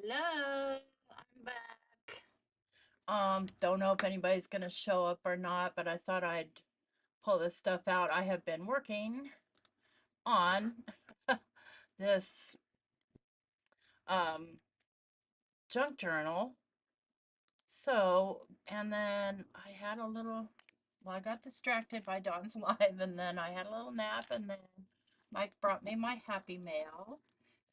Hello, I'm back. Don't know if anybody's gonna show up or not, but I thought I'd pull this stuff out. I have been working on this um junk journal. And then I had a little, well, I got distracted by Dawn's live, and then I had a little nap, and then Mike brought me my Happy Mail.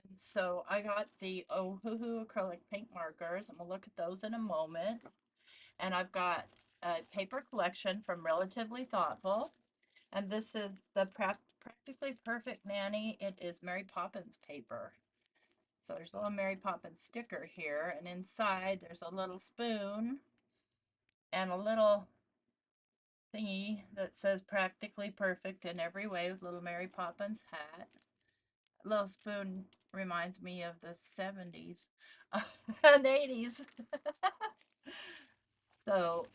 And so I got the Ohuhu acrylic paint markers, and we'll look at those in a moment. And I've got a paper collection from Relatively Thoughtful. And this is the Practically Perfect Nanny. It is Mary Poppins paper. So there's a little Mary Poppins sticker here. And inside there's a little spoon and a little thingy that says Practically Perfect in every way with little Mary Poppins hat. A little spoon reminds me of the 70s and 80s. So,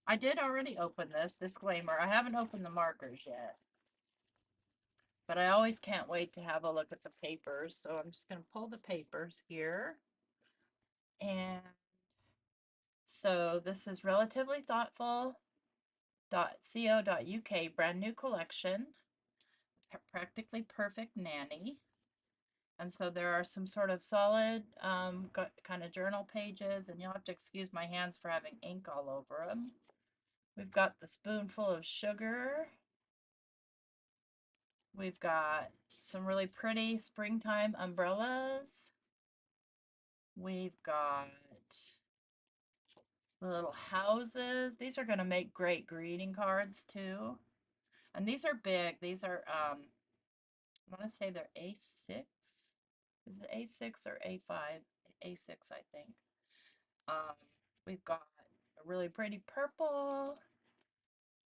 I did already open this, disclaimer. I haven't opened the markers yet, but I always can't wait to have a look at the papers. So I'm just going to pull the papers here. And so this is Relatively Thoughtful.co.uk, brand new collection, Practically Perfect Nanny. And so there are some sort of solid kind of journal pages, and you'll have to excuse my hands for having ink all over them. We've got the spoonful of sugar. We've got some really pretty springtime umbrellas. We've got little houses. These are going to make great greeting cards too. And these are big. These are, I want to say they're A6. Is it A6 or A5? A6, I think. Um, we've got a really pretty purple.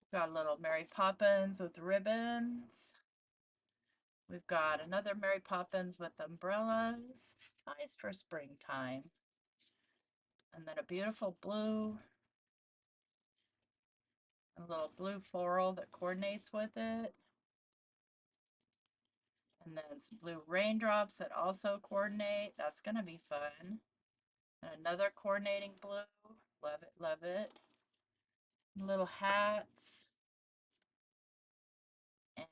We've got a little Mary Poppins with ribbons. We've got another Mary Poppins with umbrellas. Nice for springtime. And then a beautiful blue, a little blue floral that coordinates with it. And then some blue raindrops that also coordinate. That's going to be fun. And another coordinating blue. Love it, love it. Little hats. And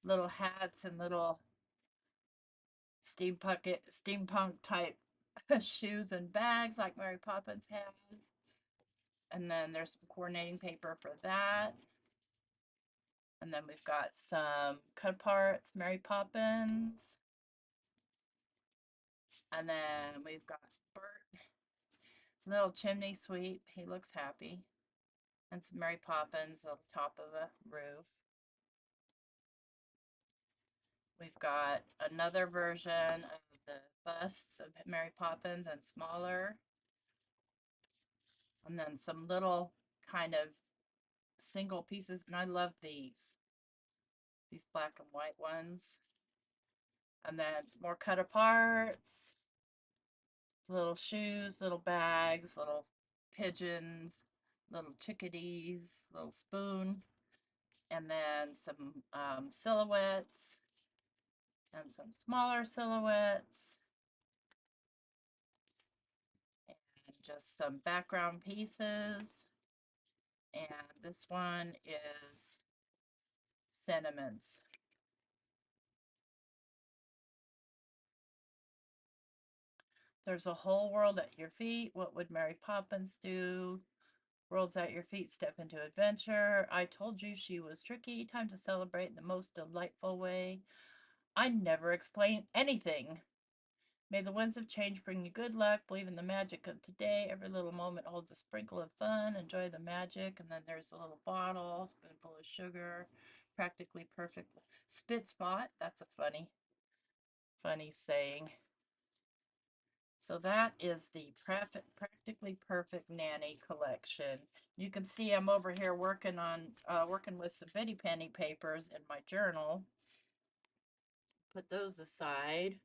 little hats and little steampunk type shoes and bags like Mary Poppins has. And then there's some coordinating paper for that. And then we've got some cut aparts, Mary Poppins. And then we've got Bert, little chimney sweep. He looks happy. And some Mary Poppins on the top of the roof. We've got another version of the busts of Mary Poppins and smaller. And then some little kind of single pieces. And I love these black and white ones. And then some more cut aparts, little shoes, little bags, little pigeons, little chickadees, little spoon, and then some silhouettes and some smaller silhouettes, and just some background pieces. And this one is sentiments. There's a whole world at your feet. What would Mary Poppins do? Worlds at your feet, step into adventure. I told you she was tricky. Time to celebrate in the most delightful way. I never explain anything. May the winds of change bring you good luck. Believe in the magic of today. Every little moment holds a sprinkle of fun. Enjoy the magic. And then there's a little bottle, spoonful of sugar, practically perfect spit spot. That's a funny saying. So that is the Practically Perfect Nanny collection. You can see I'm over here working with some bitty penny papers in my journal. Put those aside.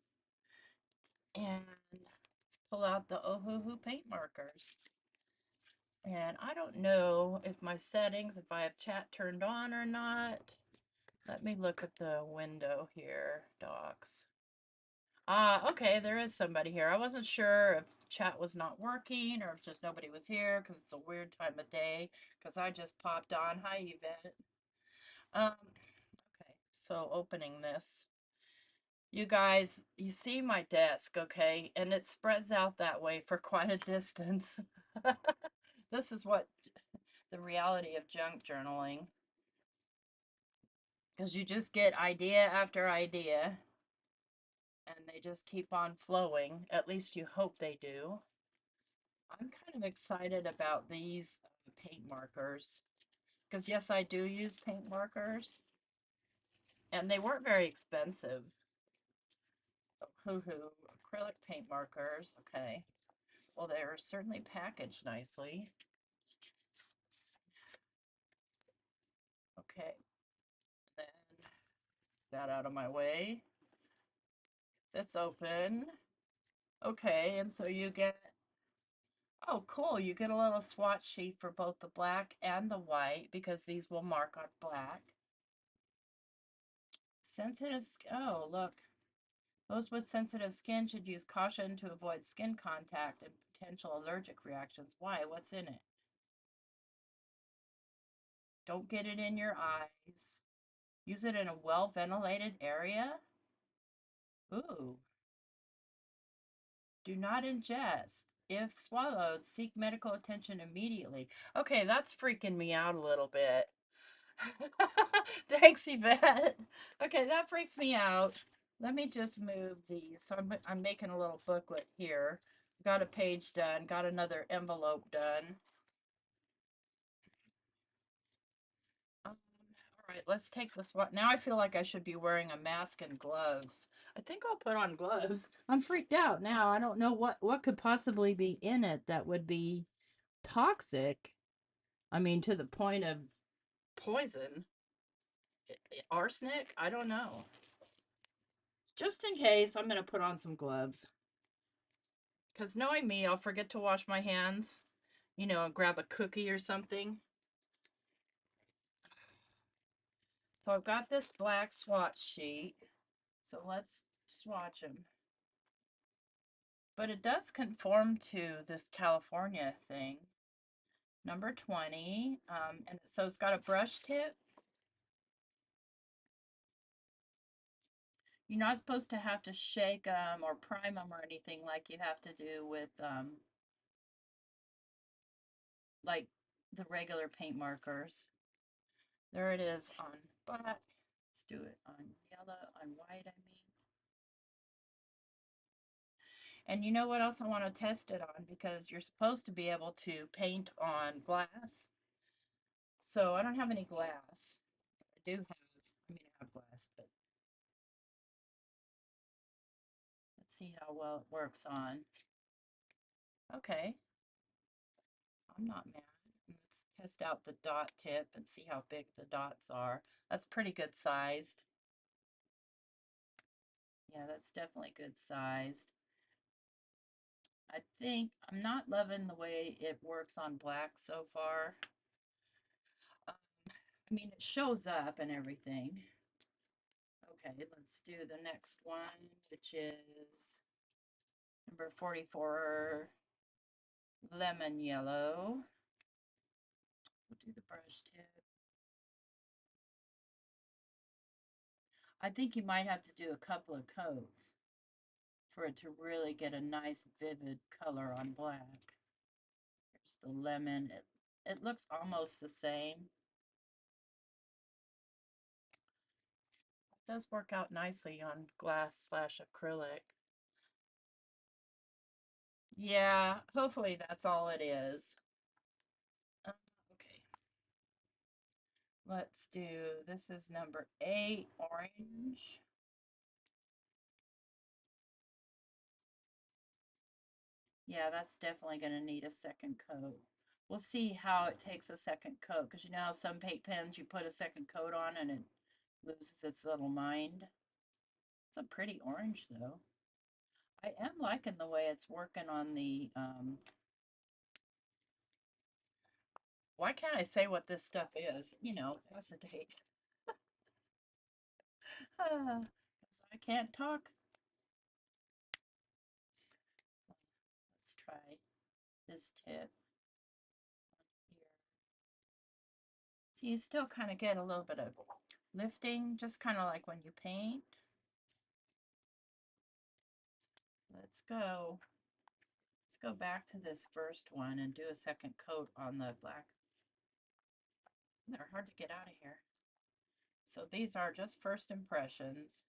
And let's pull out the Ohuhu paint markers. And I don't know if my settings, if I have chat turned on or not. Let me look at the window here, docs. Okay, there is somebody here. I wasn't sure if chat was not working or if just nobody was here because it's a weird time of day because I just popped on. Hi, Yvette. Okay, so opening this. You guys, you see my desk, okay? And it spreads out that way for quite a distance. This is what the reality of junk journaling. Because you just get idea after idea and they just keep on flowing. At least you hope they do. I'm kind of excited about these paint markers because yes, I do use paint markers and they weren't very expensive. Ohuhu acrylic paint markers. Okay. Well, they are certainly packaged nicely. Okay. Then that out of my way. This open. Okay, and so you get, oh, cool. You get a little swatch sheet for both the black and the white because these will mark on black. Sensitive, oh, look. Those with sensitive skin should use caution to avoid skin contact and potential allergic reactions. Why? What's in it? Don't get it in your eyes. Use it in a well-ventilated area. Ooh. Do not ingest. If swallowed, seek medical attention immediately. Okay, that's freaking me out a little bit. Thanks, Yvette. Okay, that freaks me out. Let me just move these. So I'm making a little booklet here. Got a page done, got another envelope done. All right, let's take this one. Now I feel like I should be wearing a mask and gloves. I think I'll put on gloves. I'm freaked out now. I don't know what could possibly be in it that would be toxic. I mean, to the point of poison. Arsenic? I don't know. Just in case, I'm going to put on some gloves. Because knowing me, I'll forget to wash my hands, and grab a cookie or something. So I've got this black swatch sheet. So let's swatch them. But it does conform to this California thing. Number 20. And so it's got a brush tip. You're not supposed to have to shake them or prime them or anything like you have to do with like the regular paint markers. There it is on black. Let's do it on yellow, on white, I mean. And you know what else I want to test it on? Because you're supposed to be able to paint on glass. So I don't have any glass. I do have, I have glass, but let's see how well it works on. Okay, I'm not mad. Let's test out the dot tip and see how big the dots are. That's pretty good sized. Yeah, that's definitely good sized. I think I'm not loving the way it works on black so far. I mean, it shows up and everything. Okay, let's do the next one, which is number 44, lemon yellow. We'll do the brush tip. I think you might have to do a couple of coats for it to really get a nice vivid color on black. Here's the lemon. It looks almost the same. It does work out nicely on glass slash acrylic. Yeah, hopefully that's all it is. Okay, let's do, this is number 8, orange. Yeah, that's definitely going to need a second coat. We'll see how it takes a second coat, because you know how some paint pens you put a second coat on and it loses its little mind. It's a pretty orange though. I am liking the way it's working on the, why can't I say what this stuff is? Acetate. Because I can't talk. this tip here. So you still kind of get a little bit of lifting, just kind of like when you paint. Let's go. Let's go back to this first one and do a second coat on the black. They're hard to get out of here. So these are just first impressions.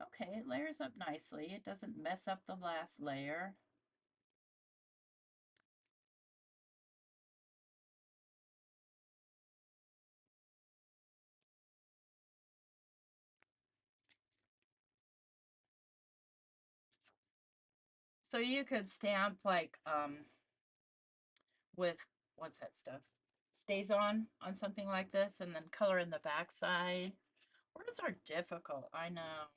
Okay, it layers up nicely. It doesn't mess up the last layer. So you could stamp like with, what's that stuff? Stays on something like this and then color in the backside. Words are difficult, I know.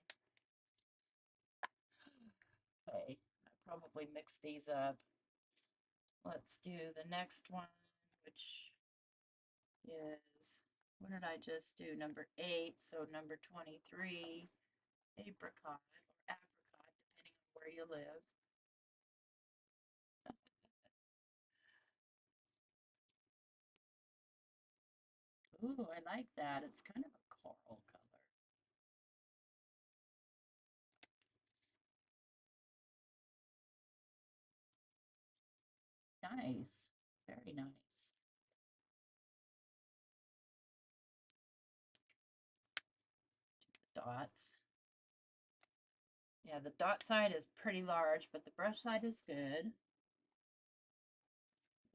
Okay, I probably mixed these up. Let's do the next one, which is, what did I just do? Number 8, so number 23, apricot or apricot, depending on where you live. Ooh, I like that. It's kind of a coral color. Nice. Very nice. Dots. Yeah, the dot side is pretty large, but the brush side is good.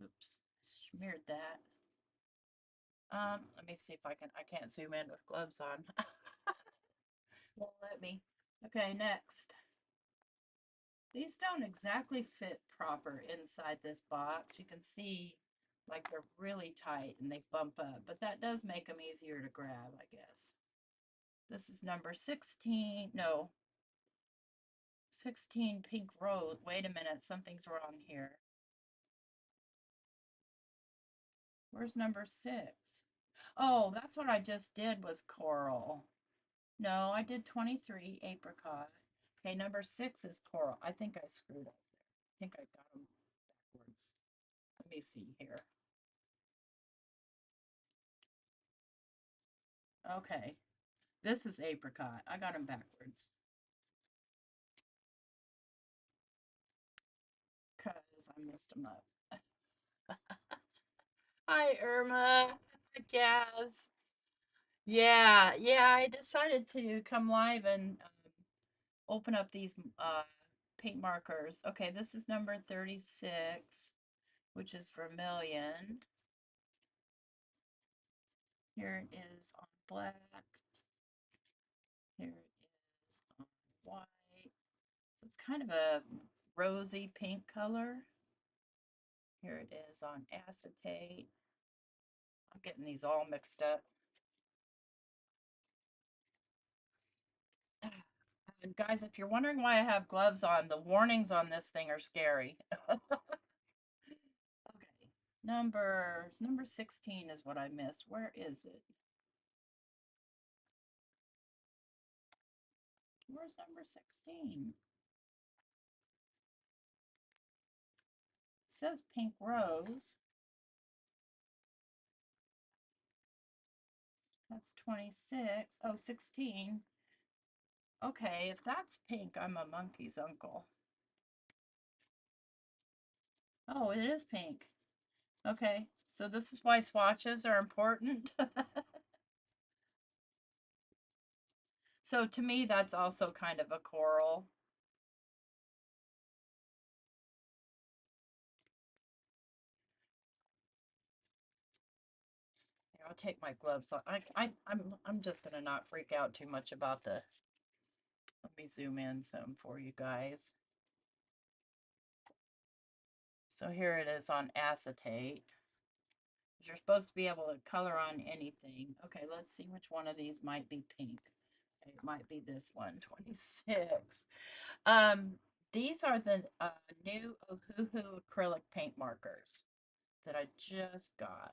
Oops, smeared that. Let me see if I can't zoom in with gloves on. Won't let me. Okay, next. These don't exactly fit proper inside this box. You can see like they're really tight and they bump up, but that does make them easier to grab, I guess. This is number 16, no, 16 pink rose. Wait a minute, something's wrong here. Where's number 6? Oh, that's what I just did was coral. No, I did 23 apricot. Okay, number 6 is coral. I think I screwed up there. I think I got them backwards. Let me see here. Okay, this is apricot. I got them backwards. Because I messed them up. Hi, Irma. Yes. Yeah, I decided to come live and open up these paint markers. Okay, this is number 36, which is vermilion. Here it is on black. Here it is on white. So it's kind of a rosy pink color. Here it is on acetate. I'm getting these all mixed up. And guys, if you're wondering why I have gloves on, the warnings on this thing are scary. Okay, number 16 is what I missed. Where is it? Where's number 16? It says pink rose. That's 26. Oh, 16. Okay, if that's pink, I'm a monkey's uncle. Oh, it is pink. Okay, so this is why swatches are important. So to me, that's also kind of a coral. Here, I'll take my gloves off. I'm just gonna not freak out too much about the. Let me zoom in some for you guys. So here it is on acetate. You're supposed to be able to color on anything. Okay, let's see which one of these might be pink. Okay, it might be this one, 26. Um, these are the new Ohuhu acrylic paint markers that I just got.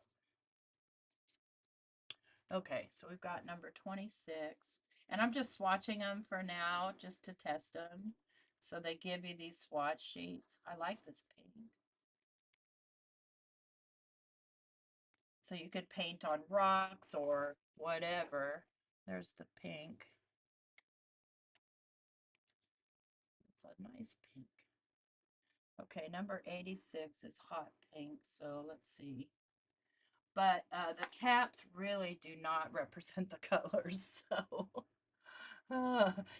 Okay, so we've got number 26, and I'm just swatching them for now just to test them. So they give you these swatch sheets. I like this pink. So you could paint on rocks or whatever. There's the pink. It's a nice pink. Okay, number 86 is hot pink, so let's see. But the caps really do not represent the colors, so.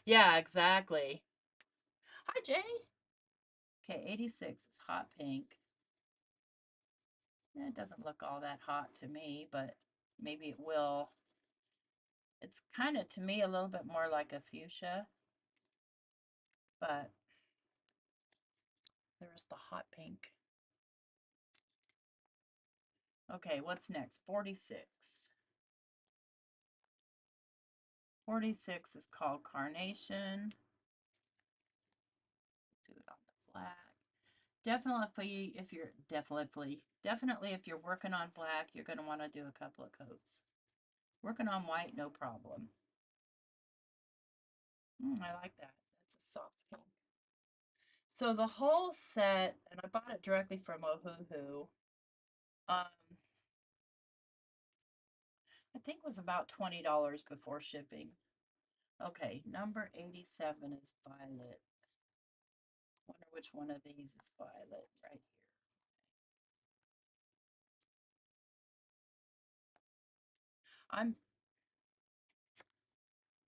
Yeah, exactly. Hi, Jay. Okay, 86 is hot pink. It doesn't look all that hot to me, but maybe it will. It's kind of, to me, a little bit more like a fuchsia, but there's the hot pink. Okay, what's next? 46. 46 is called Carnation. Do it on the black. Definitely, if you're working on black, you're going to want to do a couple of coats. Working on white, no problem. I like that. That's a soft pink. So the whole set, and I bought it directly from Ohuhu, I think was about $20 before shipping. Okay, number 87 is violet. Wonder which one of these is violet right here.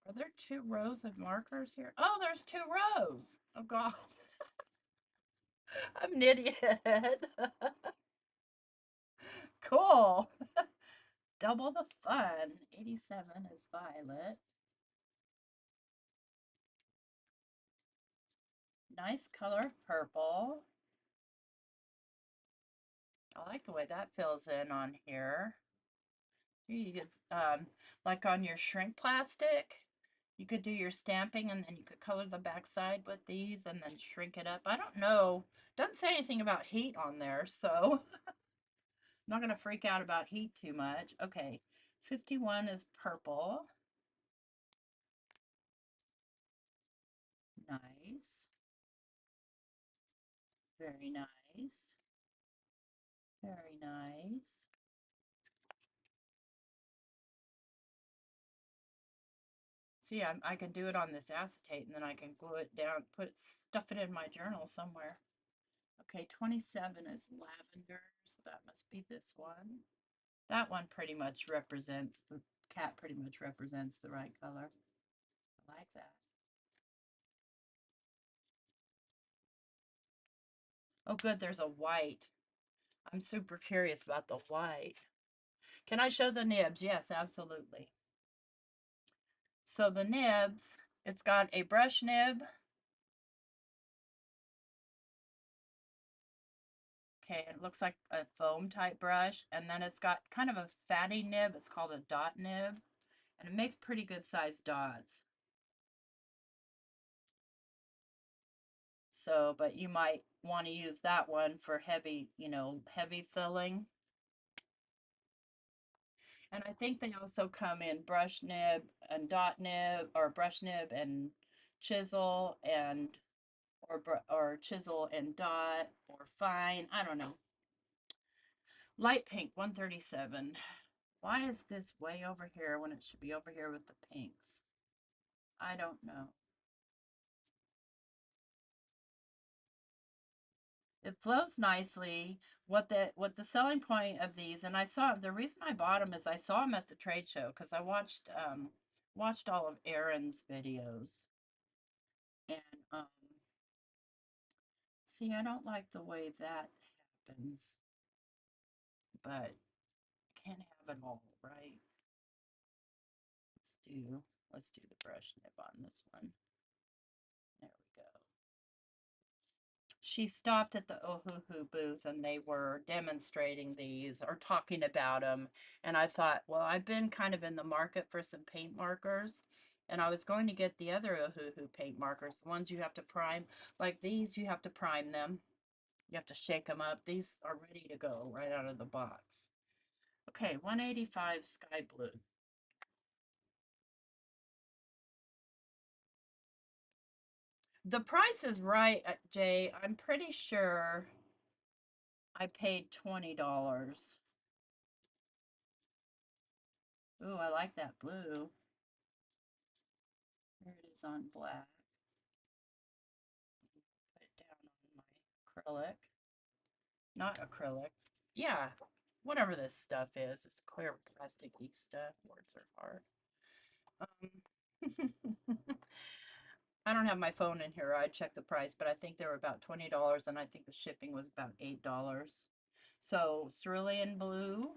Are there 2 rows of markers here? Oh, there's 2 rows. Oh God. I'm an idiot. Cool. Double the fun. 87 is violet. Nice color purple. I like the way that fills in on here. You could, like on your shrink plastic, you could do your stamping and then you could color the backside with these and then shrink it up. I don't know. Doesn't say anything about heat on there, so I'm not going to freak out about heat too much. Okay, 51 is purple. Nice. Very nice. Very nice. See, I can do it on this acetate and then I can glue it down, stuff it in my journal somewhere. Okay, 27 is lavender, so that must be this one. That one pretty much represents, the cat pretty much represents the right color. I like that. Oh, good, there's a white. I'm super curious about the white. Can I show the nibs? Yes, absolutely. So the nibs, it's got a brush nib. Okay, it looks like a foam type brush, and then it's got kind of a fatty nib. It's called a dot nib, and it makes pretty good sized dots. So, but you might want to use that one for heavy, heavy filling. And I think they also come in brush nib and dot nib, or brush nib and chisel and or chisel and dot or fine. I don't know. Light pink 137. Why is this way over here when it should be over here with the pinks? I don't know. It flows nicely. What the selling point of these, and I saw the reason I bought them is I saw them at the trade show because I watched all of Aaron's videos, and see, I don't like the way that happens, but can't have it all, right? Let's do the brush nib on this one. There we go. She stopped at the Ohuhu booth and they were demonstrating these or talking about them. And I thought, well, I've been kind of in the market for some paint markers. And I was going to get the other Ohuhu paint markers, the ones you have to prime. Like these, you have to prime them. You have to shake them up. These are ready to go right out of the box. Okay, 185 Sky Blue. The price is right, Jay. I'm pretty sure I paid $20. Ooh, I like that blue. There it is on black. Put it down on my acrylic. Not acrylic. Yeah, whatever this stuff is. It's clear plasticky stuff. Words are hard. I don't have my phone in here. I checked the price, but I think they were about $20, and I think the shipping was about $8. So cerulean blue.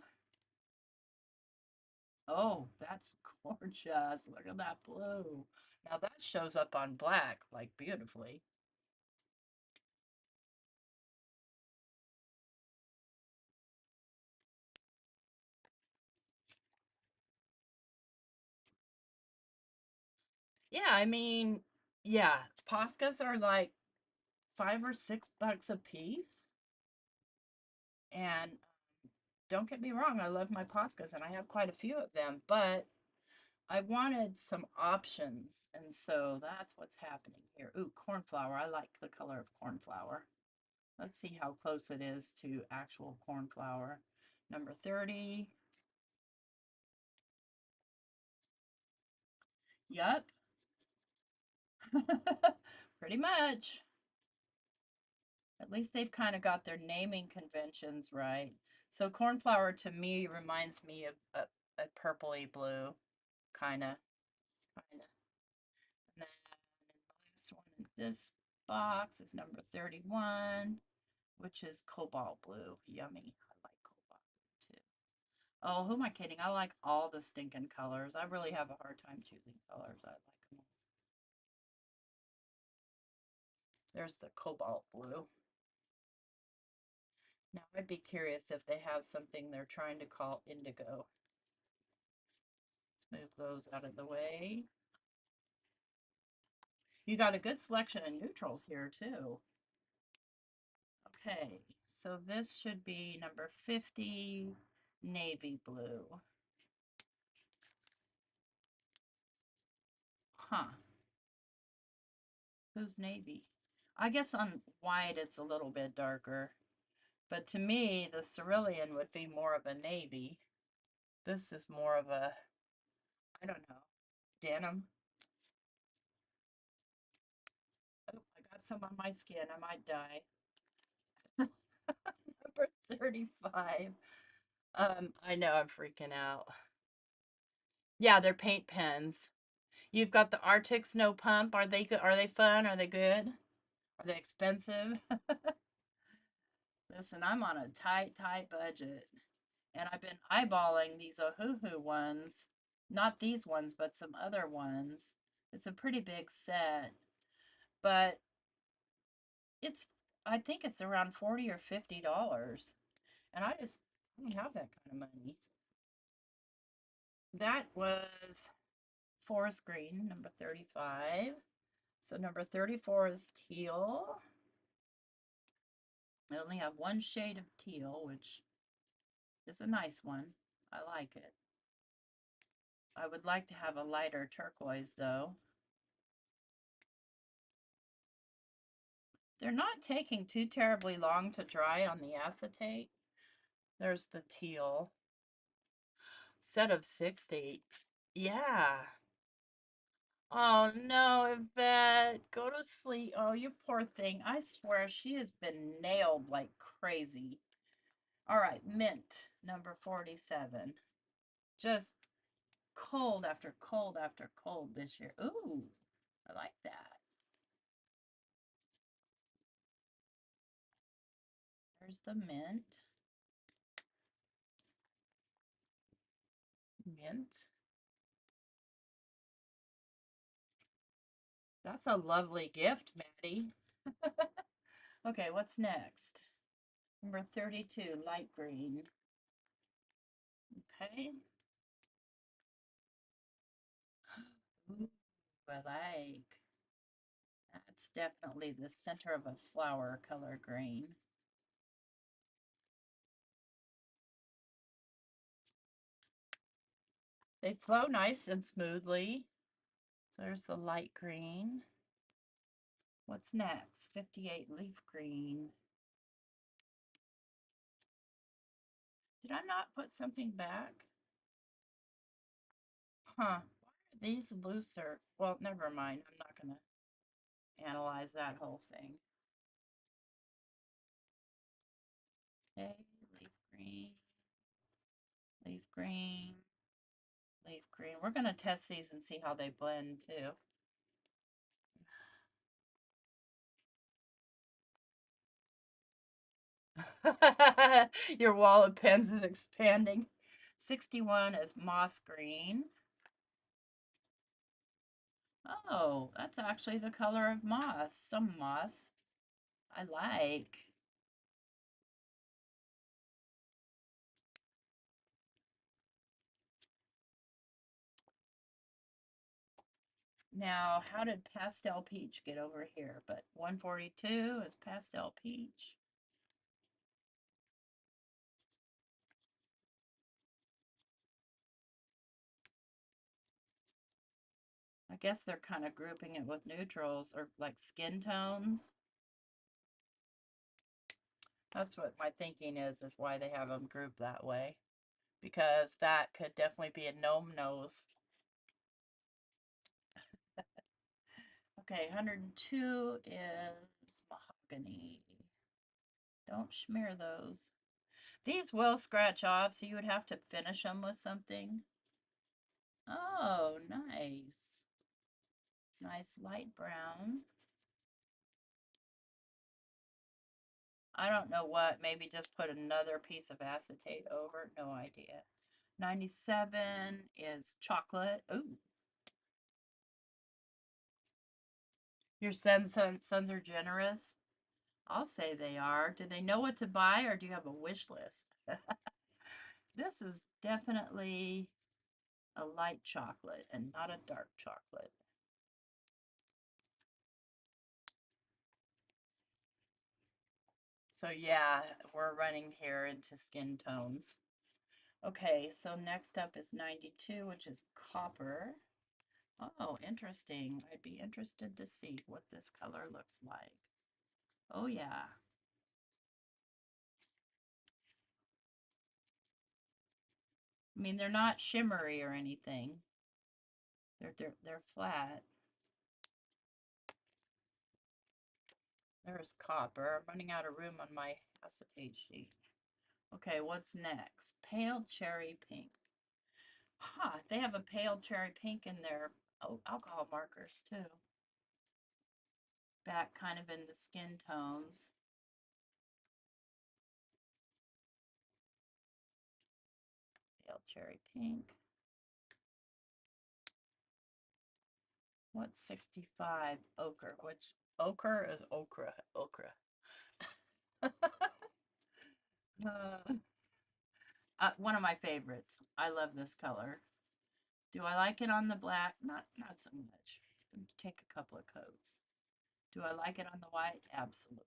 Oh, that's gorgeous. Look at that blue. Now that shows up on black like beautifully. Yeah, I mean, yeah, Poscas are like $5 or $6 a piece. And don't get me wrong, I love my Poscas and I have quite a few of them, but I wanted some options. And so that's what's happening here. Ooh, cornflower. I like the color of cornflower. Let's see how close it is to actual cornflower. Number 30. Yup. Pretty much. At least they've kind of got their naming conventions right. So cornflower to me reminds me of a purpley blue, kind of. And then the last one in this box is number 31, which is cobalt blue. Yummy. I like cobalt blue too. Oh, who am I kidding? I like all the stinking colors. I really have a hard time choosing colors. I like them all. There's the cobalt blue. Now I'd be curious if they have something they're trying to call indigo. Let's move those out of the way. You got a good selection of neutrals here too. Okay, so this should be number 50, navy blue. Huh. Who's navy? I guess on white it's a little bit darker. But to me, the cerulean would be more of a navy. This is more of a, I don't know, denim. Oh, I got some on my skin. I might die. Number 35. I know I'm freaking out. Yeah, they're paint pens. You've got the Arctic Snow Pump. Are they good? Are they fun? Are they good? Are they expensive? Listen, I'm on a tight, tight budget. And I've been eyeballing these Ohuhu ones. Not these ones, but some other ones. It's a pretty big set. But it's, I think it's around $40 or $50. And I just don't have that kind of money. That was forest green, number 35. So number 34 is teal. I only have one shade of teal, which is a nice one. I like it. I would like to have a lighter turquoise though. They're not taking too terribly long to dry on the acetate. There's the teal. Set of 60. Yeah. Oh no, Yvette, go to sleep. Oh, you poor thing. I swear she has been nailed like crazy. All right, mint, number 47. Just cold after cold after cold this year. Ooh, I like that. There's the mint. Mint. That's a lovely gift, Maddie. Okay, what's next? Number 32, light green. Okay. Ooh, I like. That's definitely the center of a flower color green. They flow nice and smoothly. So there's the light green. What's next? 58 leaf green. Did I not put something back? Huh. Why are these looser? Well, never mind. I'm not going to analyze that whole thing. Okay, leaf green, leaf green, leaf green. We're going to test these and see how they blend too. Your wall of pens is expanding. 61 is moss green. Oh, that's actually the color of moss. Some moss. I like. Now, how did pastel peach get over here? But 142 is pastel peach. I guess they're kind of grouping it with neutrals or like skin tones. That's what my thinking is why they have them grouped that way. Because that could definitely be a gnome nose. Okay, 102 is mahogany. Don't smear those. These will scratch off, so you would have to finish them with something. Oh, nice. Nice light brown. I don't know what, maybe just put another piece of acetate over, no idea. 97 is chocolate. Ooh. Your sons are generous? I'll say they are. Do they know what to buy or do you have a wish list? This is definitely a light chocolate and not a dark chocolate. So yeah, we're running here into skin tones. Okay, so next up is 92, which is copper. Oh, interesting. I'd be interested to see what this color looks like. Oh yeah. I mean, they're not shimmery or anything. They're flat. There's copper. I'm running out of room on my acetate sheet. Okay, what's next? Pale cherry pink. Huh, they have a pale cherry pink in their alcohol markers too. Back kind of in the skin tones. Pale cherry pink. What's 65? Ochre, which ochre is okra. Okra. One of my favorites. I love this color. Do I like it on the black? Not so much. Take a couple of coats. Do I like it on the white? Absolutely.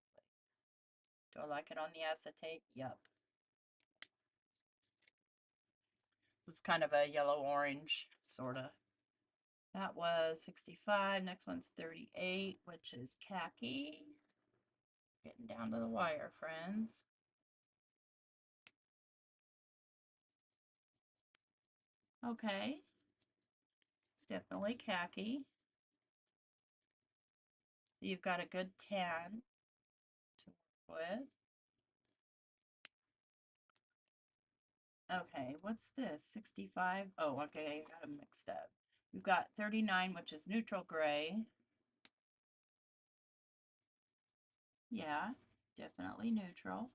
Do I like it on the acetate? Yep. It's kind of a yellow-orange, sort of. That was 65. Next one's 38, which is khaki. Getting down to the wire, friends. Okay. It's definitely khaki. So you've got a good tan to work with. Okay, what's this? 65? Oh, okay, I got them mixed up. We've got 39, which is neutral gray. Yeah, definitely neutral.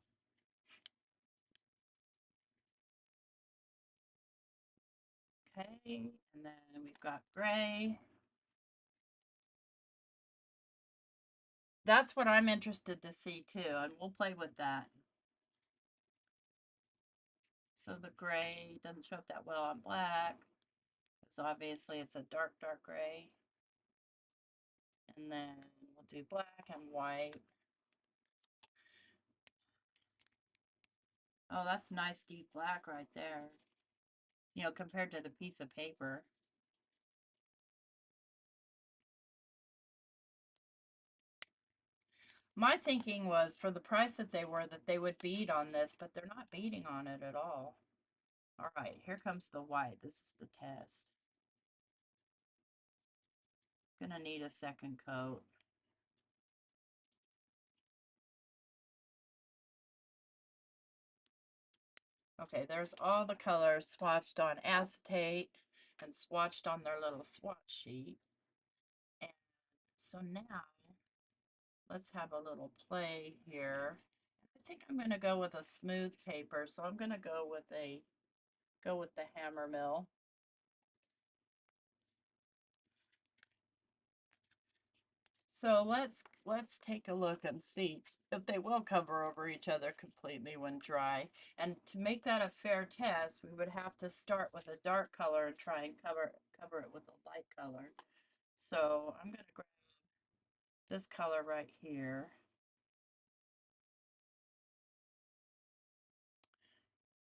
Okay, and then we've got gray. That's what I'm interested to see too, and we'll play with that. So the gray doesn't show up that well on black. So obviously it's a dark, dark gray. And then we'll do black and white. Oh, that's nice deep black right there. You know, compared to the piece of paper. My thinking was for the price that they were that they would bead on this, but they're not beading on it at all. All right, here comes the white. This is the test. Gonna need a second coat. Okay, there's all the colors swatched on acetate and swatched on their little swatch sheet. And so now let's have a little play here. I think I'm going to go with a smooth paper, so I'm going to go with the hammer mill. So let's take a look and see if they will cover over each other completely when dry. And to make that a fair test, we would have to start with a dark color and try and cover it with a light color. So I'm going to grab this color right here.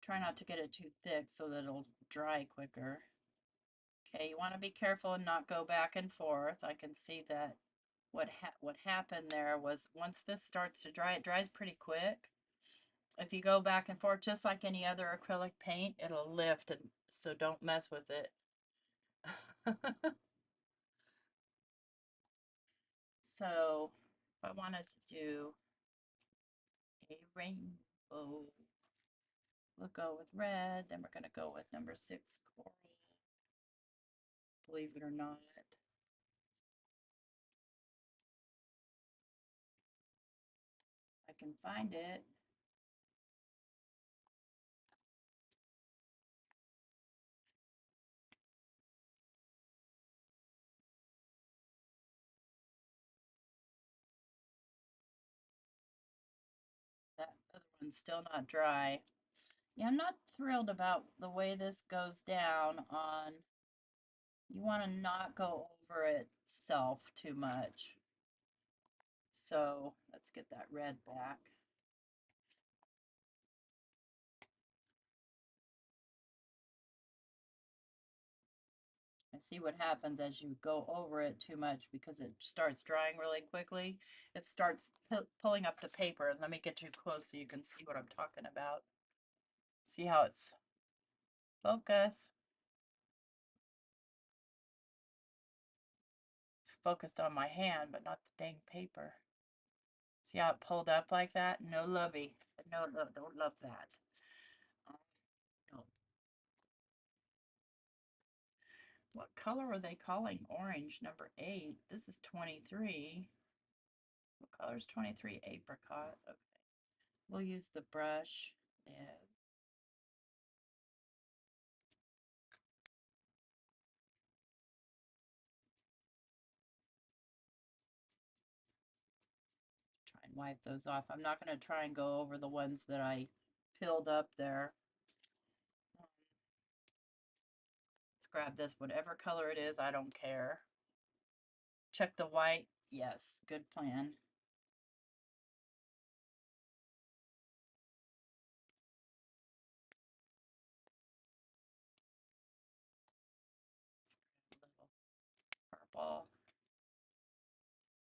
Try not to get it too thick so that it'll dry quicker. Okay, you want to be careful and not go back and forth. I can see that what happened there was once this starts to dry, it dries pretty quick. If you go back and forth, just like any other acrylic paint, it'll lift, and so don't mess with it. So if I wanted to do a rainbow, we'll go with red, then we're going to go with number 6 coral, believe it or not. I can find it. That other one's still not dry. Yeah, I'm not thrilled about the way this goes down on, you want to not go over itself too much. So let's get that red back. And see what happens as you go over it too much because it starts drying really quickly. It starts pulling up the paper. And let me get too close so you can see what I'm talking about. See how it's focus. It's focused on my hand, but not the dang paper. See how it pulled up like that? No lovey. No, don't love that. No. What color are they calling orange? Number 8. This is 23. What color is 23? Apricot. Okay. We'll use the brush. Yeah. Try and wipe those off. I'm not going to try and go over the ones that I filled up there. Let's grab this, whatever color it is, I don't care. Check the white. Yes, good plan. Purple.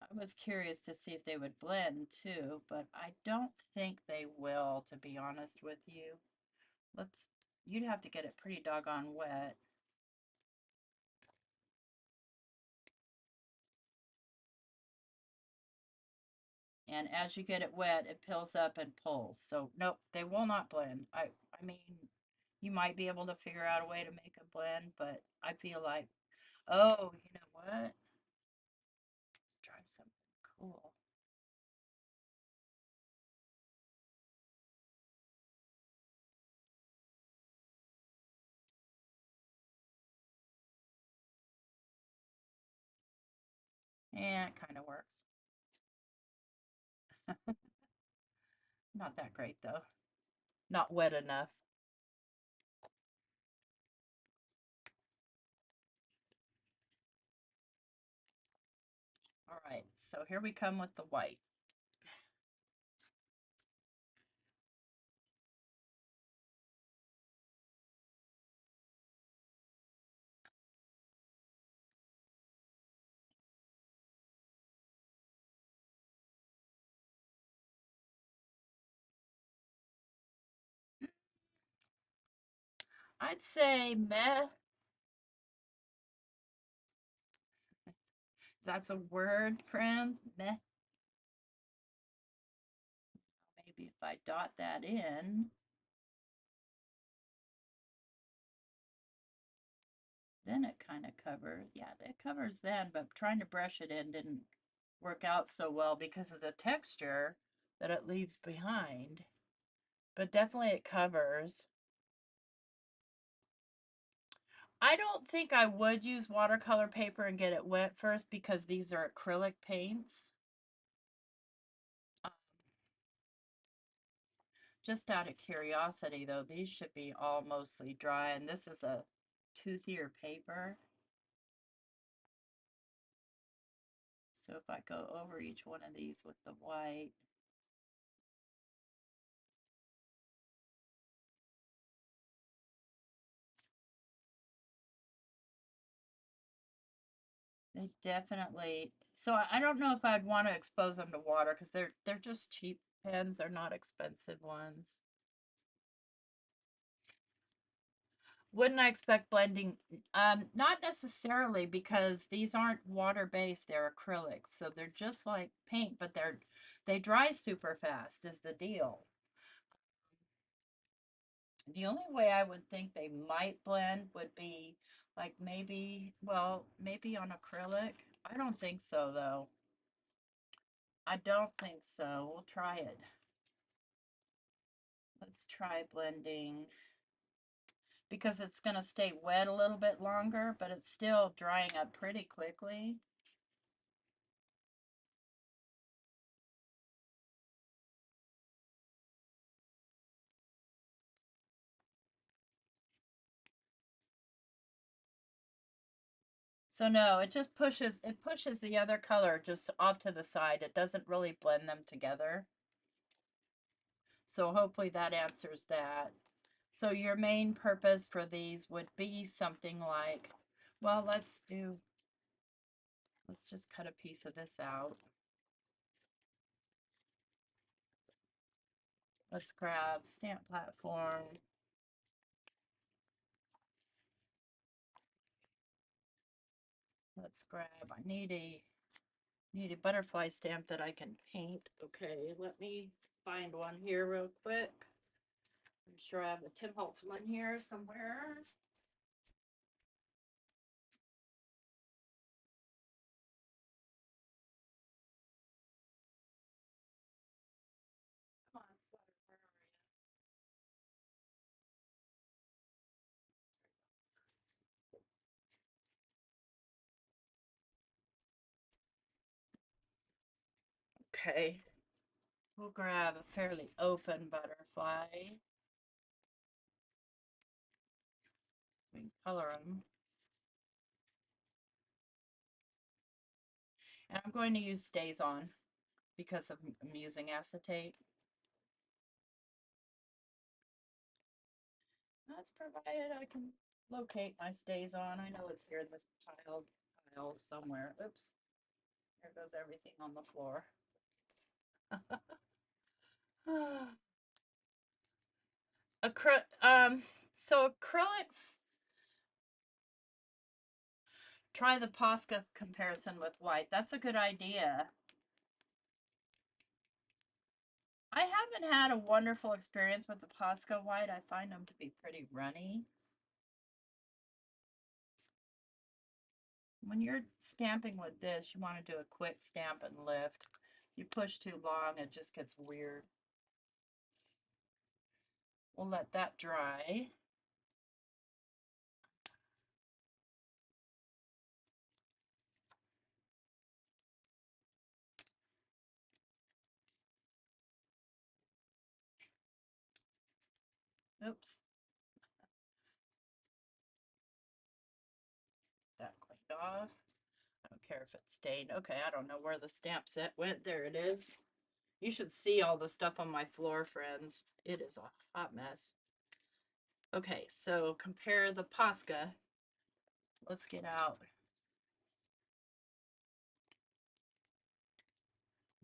I was curious to see if they would blend too, but I don't think they will, to be honest with you. You'd have to get it pretty doggone wet. And as you get it wet, it pills up and pulls. So nope, they will not blend. I mean, you might be able to figure out a way to make a blend, but I feel like, oh, you know what? Let's try something cool. Yeah, it kind of works. Not that great though. Not wet enough. All right, so here we come with the white. I'd say meh. That's a word, friends. Meh. Maybe if I dot that in, then it kind of covers. Yeah, it covers then, but trying to brush it in didn't work out so well because of the texture that it leaves behind. But definitely it covers. I don't think I would use watercolor paper and get it wet first because these are acrylic paints. Um, just out of curiosity though, these should be all mostly dry, and this is a toothier paper. So if I go over each one of these with the white, they definitely, so I don't know if I'd want to expose them to water because they're just cheap pens, they're not expensive ones. Wouldn't I expect blending? Not necessarily because these aren't water-based, they're acrylics. So they're just like paint, but they dry super fast is the deal. The only way I would think they might blend would be like maybe, well, maybe on acrylic. I don't think so though. I don't think so. We'll try it. Let's try blending because it's going to stay wet a little bit longer, but it's still drying up pretty quickly. So no, it pushes the other color just off to the side. It doesn't really blend them together. So hopefully that answers that. So your main purpose for these would be something like, well, let's just cut a piece of this out. Let's grab stamp platform. Let's grab, I need a butterfly stamp that I can paint. Okay, let me find one here real quick. I'm sure I have a Tim Holtz one here somewhere. Come on, Flutter, where are you? Okay, we'll grab a fairly open butterfly. We can color them. And I'm going to use Stays On because I'm using acetate. That's provided I can locate my Stays On. I know it's here in this pile somewhere. Oops, there goes everything on the floor. So acrylics, try the Posca comparison with white. That's a good idea. I haven't had a wonderful experience with the Posca white. I find them to be pretty runny. When you're stamping with this, you want to do a quick stamp and lift. If you push too long, it just gets weird. We'll let that dry. Oops. That cleaned off. I don't care if it's stained. Okay, I don't know where the stamp set went. There it is. You should see all the stuff on my floor, friends. It is a hot mess. Okay, so compare the Posca. Let's get out.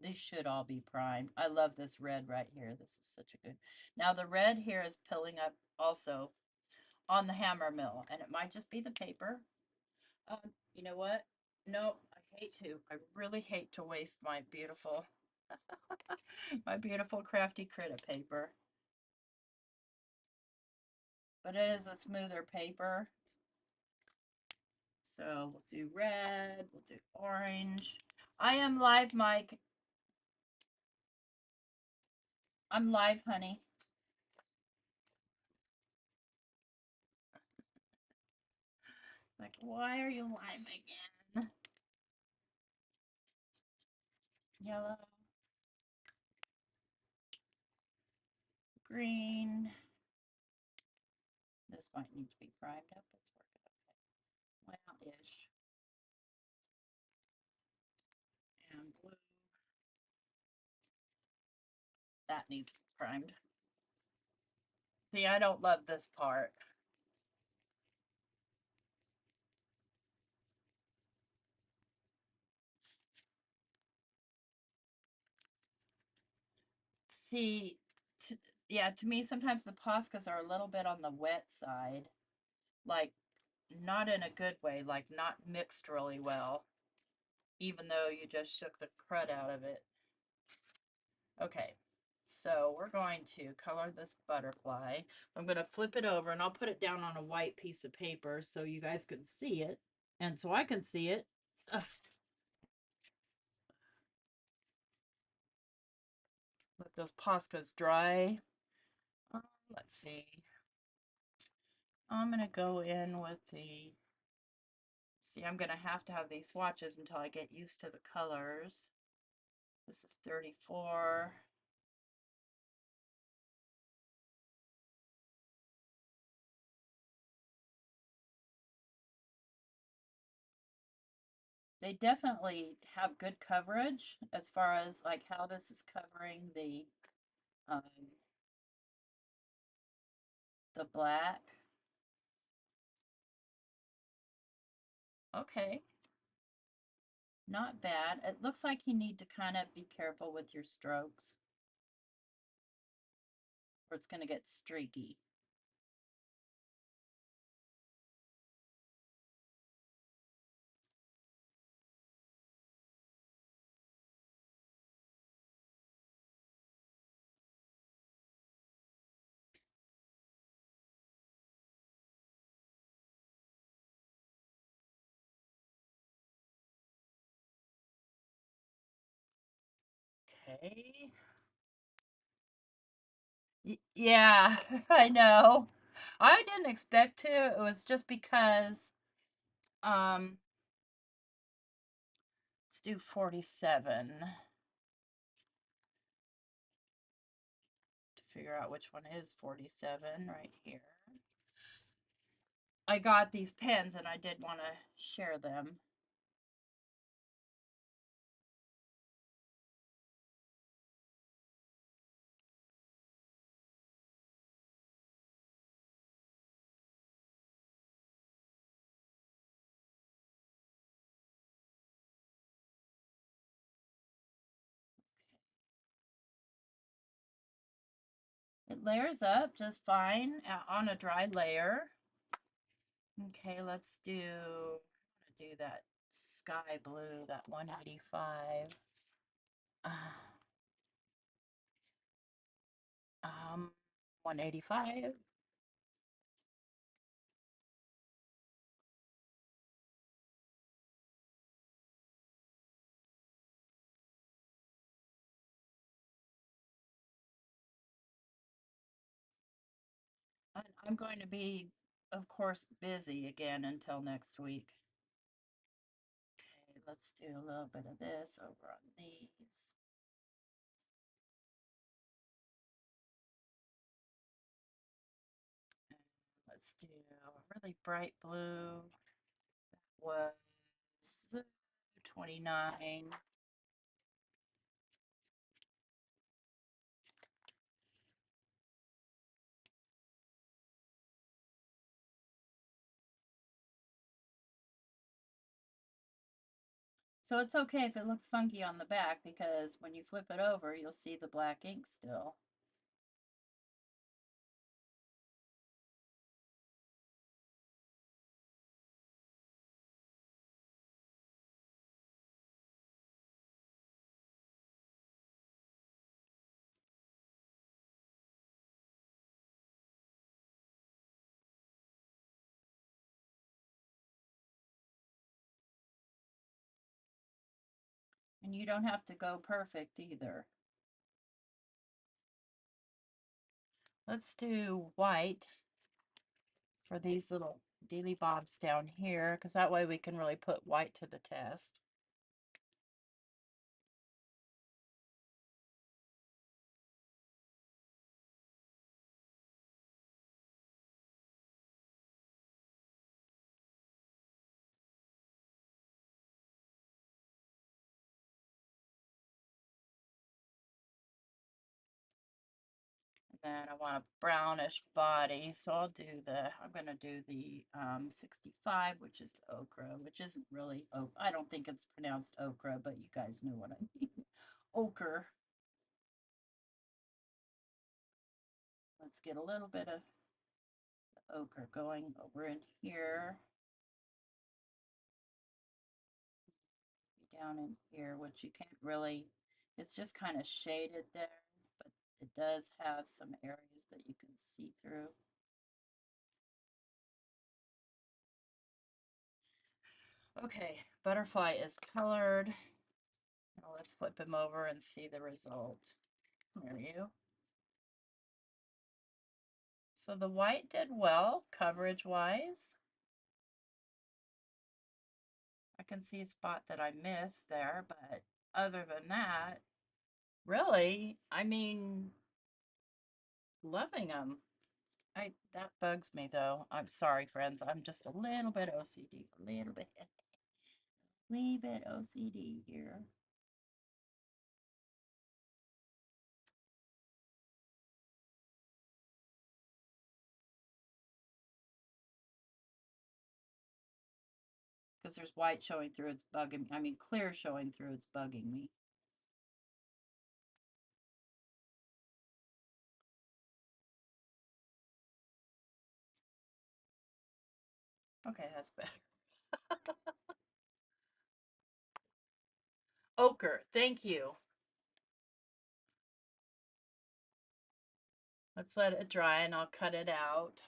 They should all be primed. I love this red right here. This is such a good. Now the red here is pilling up also. on the hammer mill, and it might just be the paper. You know what? No, I really hate to waste my beautiful, my beautiful crafty critter paper. But it is a smoother paper. So we'll do red, we'll do orange. I am live, Mike. I'm live, honey. Like, why are you live again? Yellow, green. This might need to be primed up. Let's work it okay. Well-ish. And blue. That needs primed. See, I don't love this part. See, yeah, to me, sometimes the Poscas are a little bit on the wet side. Like, not in a good way, like not mixed really well, even though you just shook the crud out of it. Okay, so we're going to color this butterfly. I'm going to flip it over and I'll put it down on a white piece of paper so you guys can see it. And so I can see it. Ugh. Let those Poscas dry. Let's see. I'm going to go in with the, see, I'm going to have these swatches until I get used to the colors. This is 34. They definitely have good coverage as far as like how this is covering um, the black. Okay, not bad. It looks like you need to kind of be careful with your strokes or it's going to get streaky. Okay. Yeah, I know. I didn't expect to. It was just because um let's do 47 to figure out which one is 47 right here. I got these pens and I did want to share them. It layers up just fine on a dry layer. Okay, let's do that sky blue, that 185. Uh, 185. I'm going to be, of course, busy again until next week. Okay, let's do a little bit of this over on these. Let's do a really bright blue. That was 29. So it's okay if it looks funky on the back because when you flip it over, you'll see the black ink still. And you don't have to go perfect either. Let's do white for these little dealy bobs down here, because that way we can really put white to the test. Then I want a brownish body, so I'm gonna do the 65, which is the ochre, which isn't really oak. I don't think it's pronounced okra, but you guys know what I mean. Ochre. Let's get a little bit of the ochre going over in here. Down in here, which you can't really, it's just kind of shaded there, but it does have some areas that you can see through. Okay, butterfly is colored. Now let's flip him over and see the result. There you. So the white did well, coverage-wise. I can see a spot that I missed there, but other than that, really, I mean, loving them. That bugs me though. I'm sorry, friends. I'm just a little bit OCD, a little bit, wee bit OCD here. Because there's white showing through, it's bugging me. I mean, clear showing through, it's bugging me. Okay, that's better. Ochre, thank you. Let's let it dry and I'll cut it out.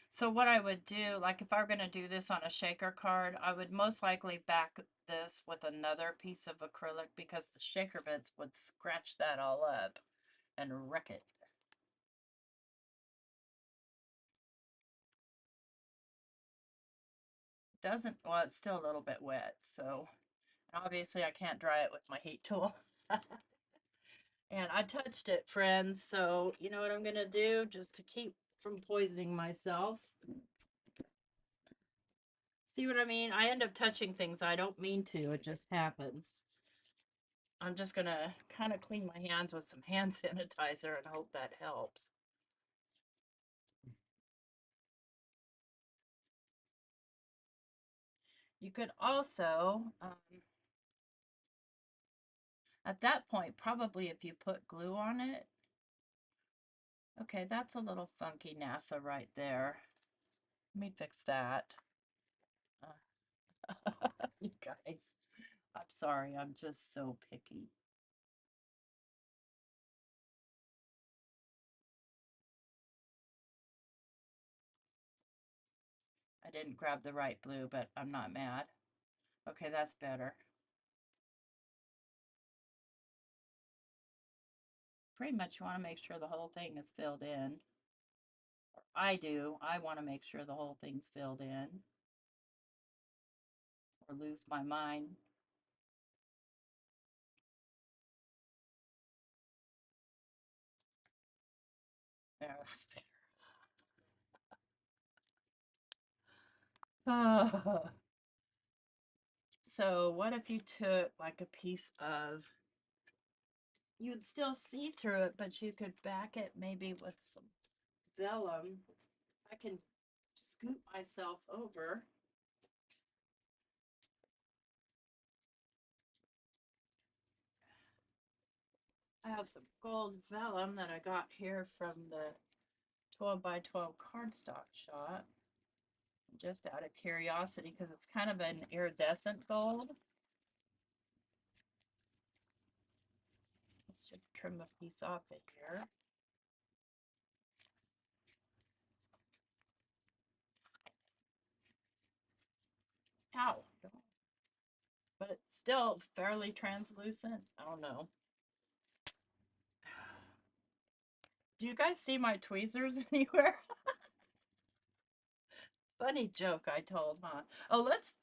So what I would do, like if I were going to do this on a shaker card, I would most likely back this with another piece of acrylic because the shaker bits would scratch that all up and wreck it. Doesn't, well, it's still a little bit wet, so obviously I can't dry it with my heat tool. And I touched it, friends, so you know what I'm gonna do just to keep from poisoning myself. See what I mean? I end up touching things I don't mean to, it just happens. I'm just gonna kind of clean my hands with some hand sanitizer and hope that helps. You could also, at that point, probably if you put glue on it. Okay, that's a little funky NASA right there. Let me fix that. You guys, I'm sorry, I'm just so picky. I didn't grab the right blue, but I'm not mad. Okay, that's better. Pretty much you want to make sure the whole thing is filled in. I do. I want to make sure the whole thing's filled in or lose my mind. There, that's better. So what if you took like a piece of, you'd still see through it, but you could back it maybe with some vellum. I can scoop myself over. I have some gold vellum that I got here from the 12 by 12 cardstock shop. Just out of curiosity, because it's kind of an iridescent gold. Let's just trim a piece off it here. Ow. But it's still fairly translucent. I don't know. Do you guys see my tweezers anywhere? Funny joke I told, huh? Oh, let's,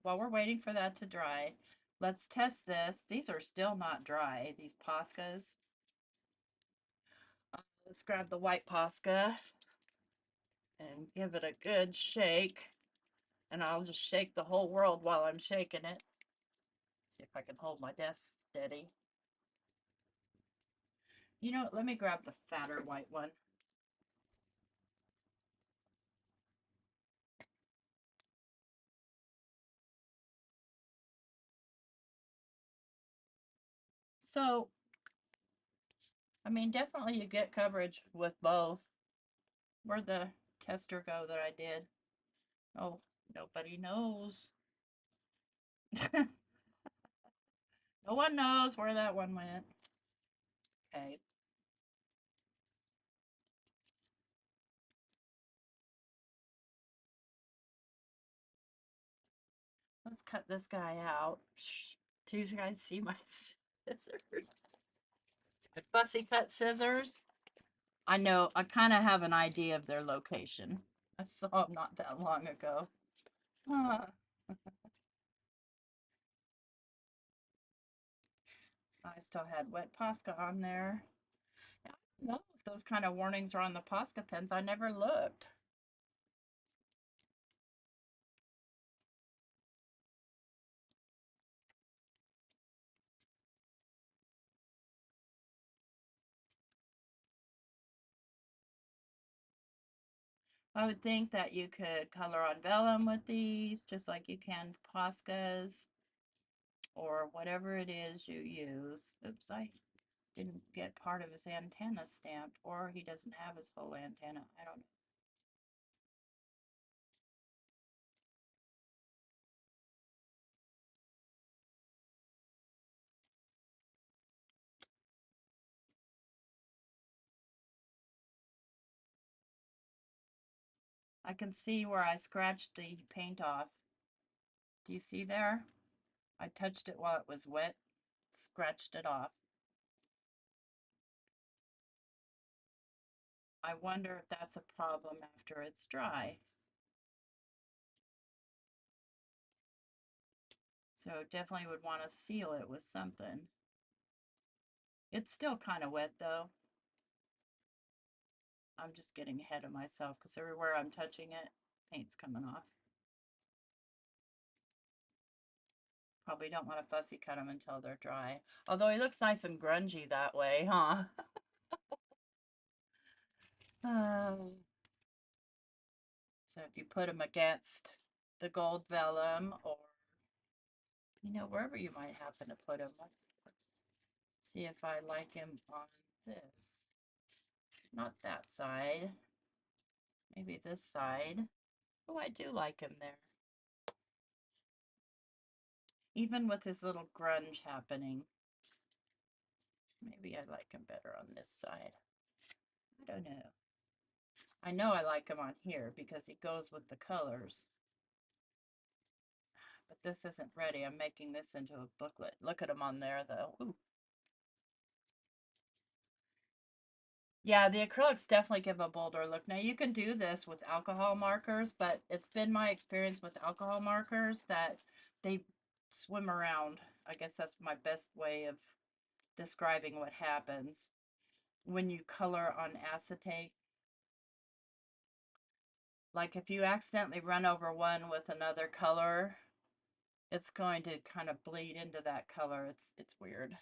while we're waiting for that to dry, let's test this. These are still not dry, these Poscas. Let's grab the white Posca and give it a good shake. And I'll just shake the whole world while I'm shaking it. See if I can hold my desk steady. You know what? Let me grab the fatter white one. So, I mean, definitely you get coverage with both. Where'd the tester go that I did? Oh, nobody knows. No one knows where that one went. Okay. Let's cut this guy out. Do you guys see my scissors? My fussy cut scissors. I know, I kind of have an idea of their location. I saw them not that long ago. Ah, I still had wet Posca on there. I don't know if those kind of warnings are on the Posca pens. I never looked. I would think that you could color on vellum with these, just like you can Poscas or whatever it is you use. Oops, I didn't get part of his antenna stamped, or he doesn't have his full antenna. I don't know. I can see where I scratched the paint off. Do you see there? I touched it while it was wet, scratched it off. I wonder if that's a problem after it's dry. So definitely would want to seal it with something. It's still kind of wet though. I'm just getting ahead of myself because everywhere I'm touching it, paint's coming off. Probably don't want to fussy cut them until they're dry. Although he looks nice and grungy that way, huh? So if you put him against the gold vellum, or, you know, wherever you might happen to put him, let's see if I like him on this. Not that side. Maybe this side. Oh, I do like him there. Even with his little grunge happening. Maybe I like him better on this side. I don't know. I know I like him on here because he goes with the colors. But this isn't ready. I'm making this into a booklet. Look at him on there, though. Ooh. Yeah, the acrylics definitely give a bolder look. Now, you can do this with alcohol markers, but it's been my experience with alcohol markers that they swim around. I guess that's my best way of describing what happens when you color on acetate. Like if you accidentally run over one with another color, it's going to kind of bleed into that color. It's weird.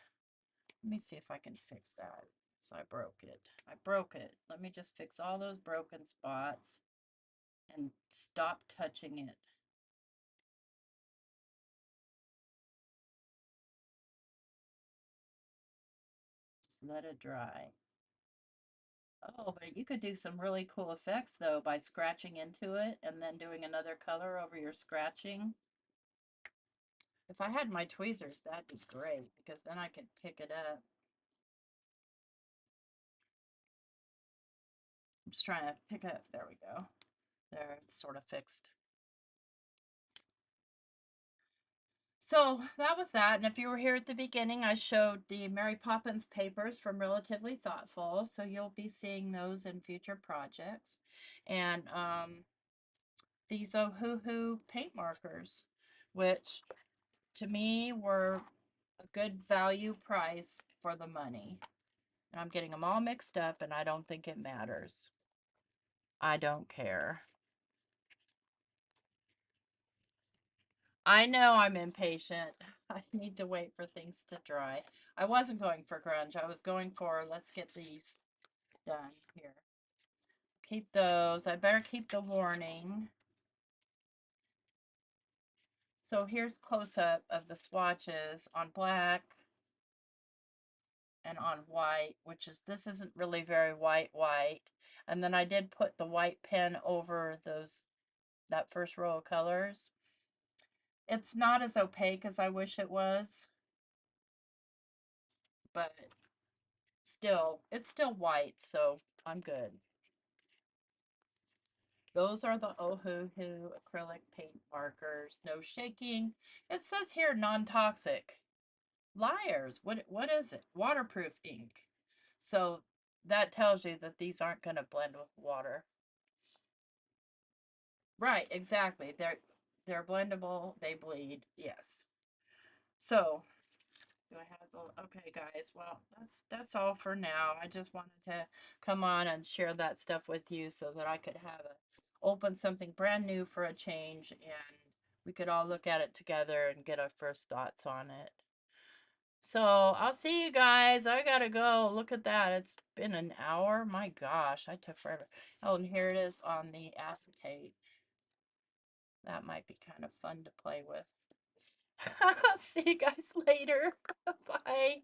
Let me see if I can fix that. So I broke it. I broke it. Let me just fix all those broken spots and stop touching it. Just let it dry. Oh, but you could do some really cool effects though by scratching into it and then doing another color over your scratching. If I had my tweezers, that'd be great because then I could pick it up. I'm just trying to pick up. There we go. There, it's sort of fixed. So that was that. And if you were here at the beginning, I showed the Mary Poppins papers from Relatively Thoughtful. So you'll be seeing those in future projects. And these Ohuhu paint markers, which to me were a good value price for the money. And I'm getting them all mixed up, and I don't think it matters. I don't care. I know I'm impatient. I need to wait for things to dry. I wasn't going for grunge. I was going for let's get these done here. Keep those. I better keep the warning. So here's close up of the swatches on black and on white, which is, this isn't really very white. And then I did put the white pen over that first row of colors. It's not as opaque as I wish it was, but still, it's still white, so I'm good. Those are the Ohuhu acrylic paint markers. No shaking. It says here non-toxic. Liars. What is it? Waterproof ink. So that tells you that these aren't going to blend with water. Right, exactly. They're blendable, they bleed. Yes. So, do I have the okay guys, well, that's all for now. I just wanted to come on and share that stuff with you so that I could have open something brand new for a change, and we could all look at it together and get our first thoughts on it. So I'll see you guys. I gotta go. Look at that. It's been an hour. My gosh, I took forever. Oh, and here it is on the acetate. That might be kind of fun to play with. See you guys later. Bye.